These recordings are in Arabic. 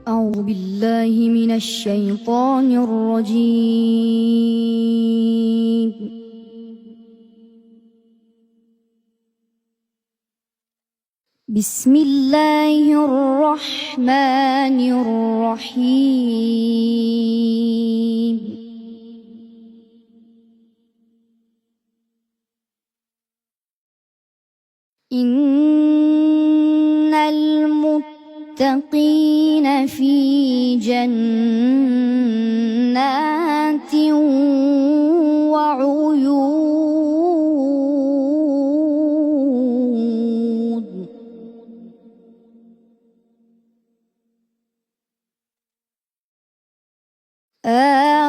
أعوذ بالله من الشيطان الرجيم. بسم الله الرحمن الرحيم. إن المتقين في جنات وعيون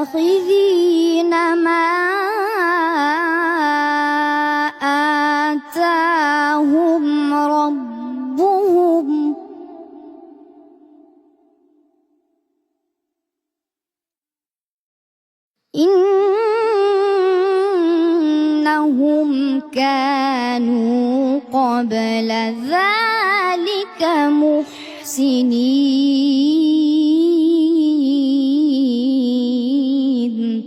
آخذين ما آتاهم ربهم إنهم كانوا قبل ذلك محسنين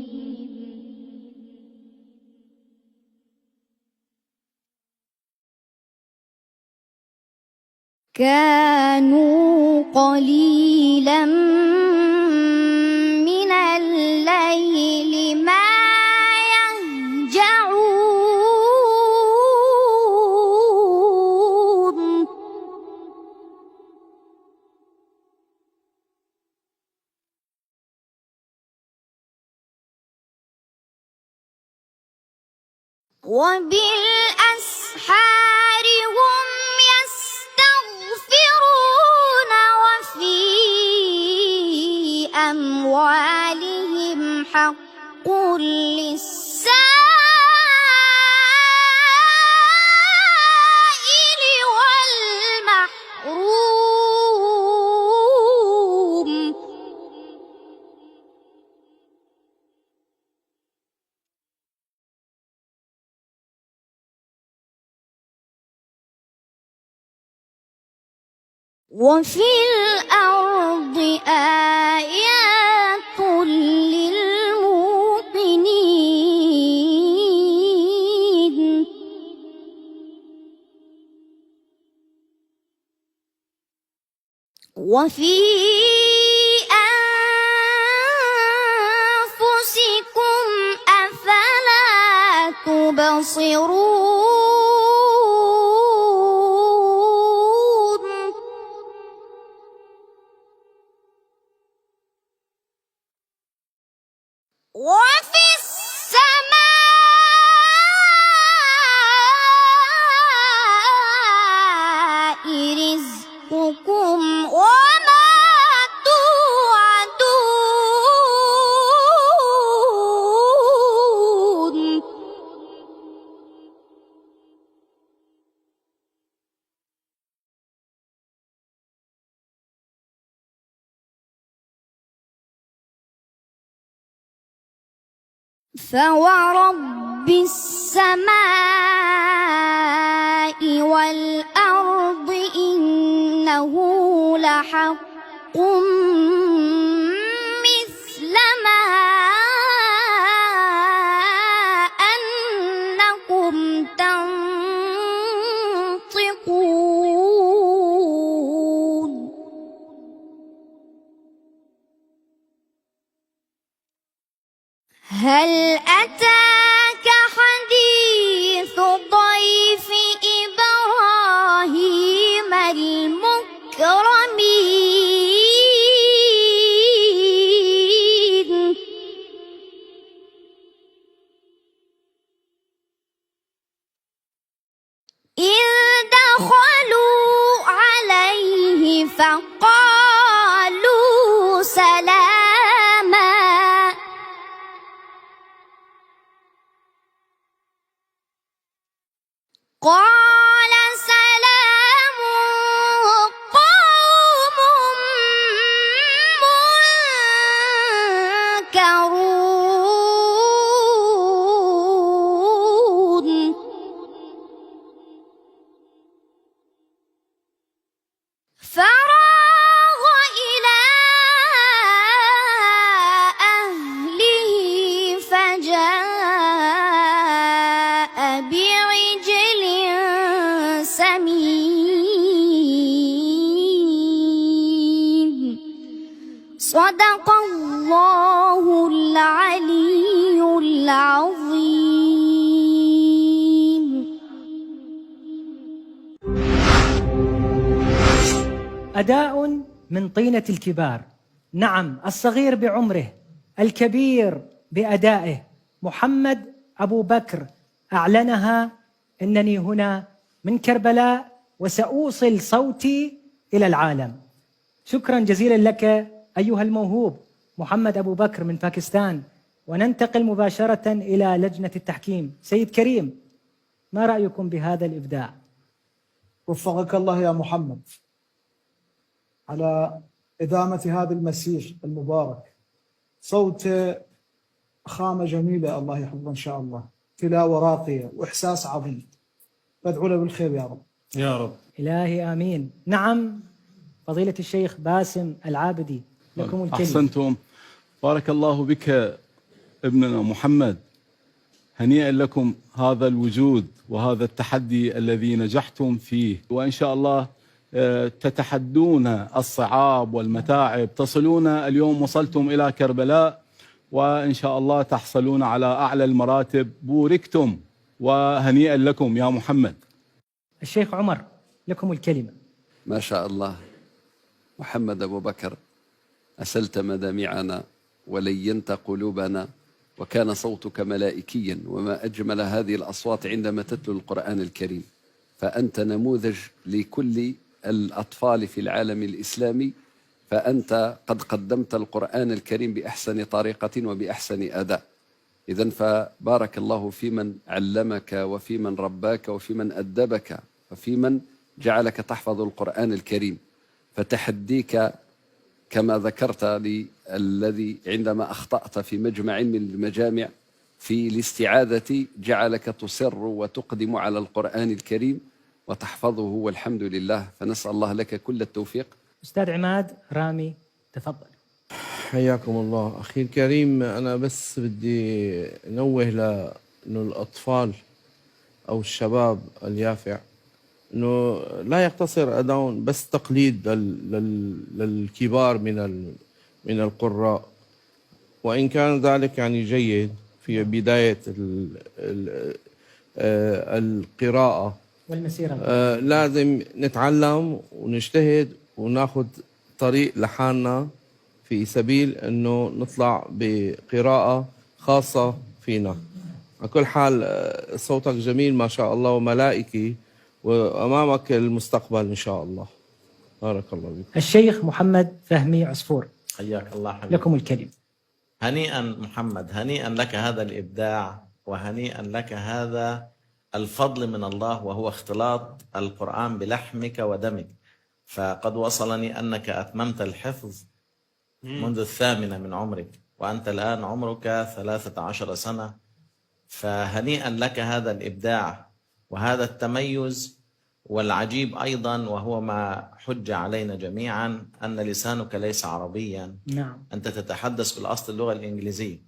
كانوا قليلا من الليل ما يهجعون وبالأسحار هم يستغفرون وفي أموالهم حق للسائل والمحروم وفي الأرض آيات للموقنين وفي أنفسكم أفلا تبصرون وفي السماء رزقكم وما توعدون فورب السماء والأرض إنه لحق مثل ما أنكم تنطقون هل أتاك حديث ضيف إبراهيم المكرمين إذ دخلوا عليه فقالوا سلاما قال سلام قوم منكرون فراغ إلى صدق الله العلي العظيم. أداء من طينة الكبار. نعم، الصغير بعمره، الكبير بأدائه. محمد أبو بكر أعلنها: إنني هنا من كربلاء وسأوصل صوتي إلى العالم. شكرا جزيلا لك أيها الموهوب محمد أبو بكر من باكستان. وننتقل مباشرة إلى لجنة التحكيم. سيد كريم، ما رأيكم بهذا الإبداع؟ وفقك الله يا محمد على إدامة هذا المسير المبارك. صوت خامة جميلة، الله يحفظه إن شاء الله، تلاوة راقية وإحساس عظيم. بدعو له بالخير يا رب. يا رب. إلهي آمين. نعم، فضيلة الشيخ باسم العابدي، لكم الكلمة. أحسنتم، بارك الله بك ابننا محمد. هنيئا لكم هذا الوجود وهذا التحدي الذي نجحتم فيه، وإن شاء الله تتحدون الصعاب والمتاعب، تصلون اليوم، وصلتم إلى كربلاء، وإن شاء الله تحصلون على أعلى المراتب. بوركتم وهنيئا لكم يا محمد. الشيخ عمر، لكم الكلمة. ما شاء الله، محمد أبو بكر، أسلت مدامعنا ولينت قلوبنا، وكان صوتك ملائكيا، وما أجمل هذه الأصوات عندما تتلو القرآن الكريم. فأنت نموذج لكل الأطفال في العالم الإسلامي، فأنت قد قدمت القرآن الكريم بأحسن طريقة وبأحسن أداء. إذن فبارك الله في من علمك وفي من رباك وفي من أدبك وفي من جعلك تحفظ القرآن الكريم. فتحديك كما ذكرت لي الذي عندما أخطأت في مجمع من المجامع في الاستعاذة جعلك تصر وتقدم على القرآن الكريم وتحفظه، والحمد لله. فنسأل الله لك كل التوفيق. أستاذ عماد رامي، تفضل. حياكم الله أخي الكريم. أنا بس بدي نوه إنه الأطفال أو الشباب اليافع إنه لا يقتصر أداؤهم بس تقليد للكبار من القراء، وإن كان ذلك يعني جيد في بداية القراءة والمسيرة. لازم نتعلم ونجتهد وناخذ طريق لحالنا في سبيل انه نطلع بقراءة خاصة فينا. على كل حال صوتك جميل ما شاء الله وملائكي، وامامك المستقبل ان شاء الله. بارك الله بك. الشيخ محمد فهمي عصفور، حياك الله حبيبي. لكم الكلمة. هنيئا محمد، هنيئا لك هذا الإبداع، وهنيئا لك هذا الفضل من الله، وهو اختلاط القرآن بلحمك ودمك. فقد وصلني أنك أتممت الحفظ منذ 8 من عمرك، وأنت الآن عمرك 13 سنة. فهنيئا لك هذا الإبداع وهذا التميز. والعجيب أيضا، وهو ما حج علينا جميعا، أن لسانك ليس عربيا. نعم. أنت تتحدث بالأصل اللغة الإنجليزية.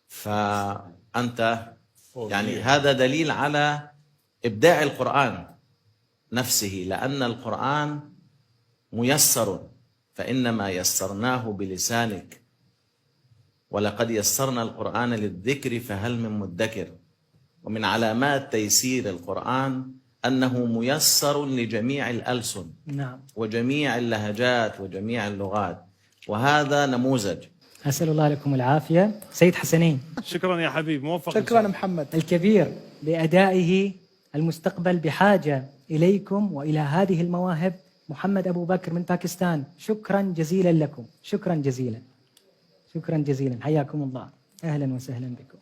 فأنت يعني هذا دليل على إبداع القرآن نفسه، لأن القرآن ميسر، فإنما يسرناه بلسانك. ولقد يسرنا القرآن للذكر فهل من مدكر. ومن علامات تيسير القرآن أنه ميسر لجميع الألسن. نعم. وجميع اللهجات وجميع اللغات، وهذا نموذج. أسأل الله لكم العافية. سيد حسنين. شكرا يا حبيب، موفق. شكرا محمد. الكبير بأدائه، المستقبل بحاجة إليكم وإلى هذه المواهب. محمد أبو بكر من باكستان، شكرا جزيلا لكم. شكرا جزيلا، شكرا جزيلا، حياكم الله، أهلا وسهلا بكم.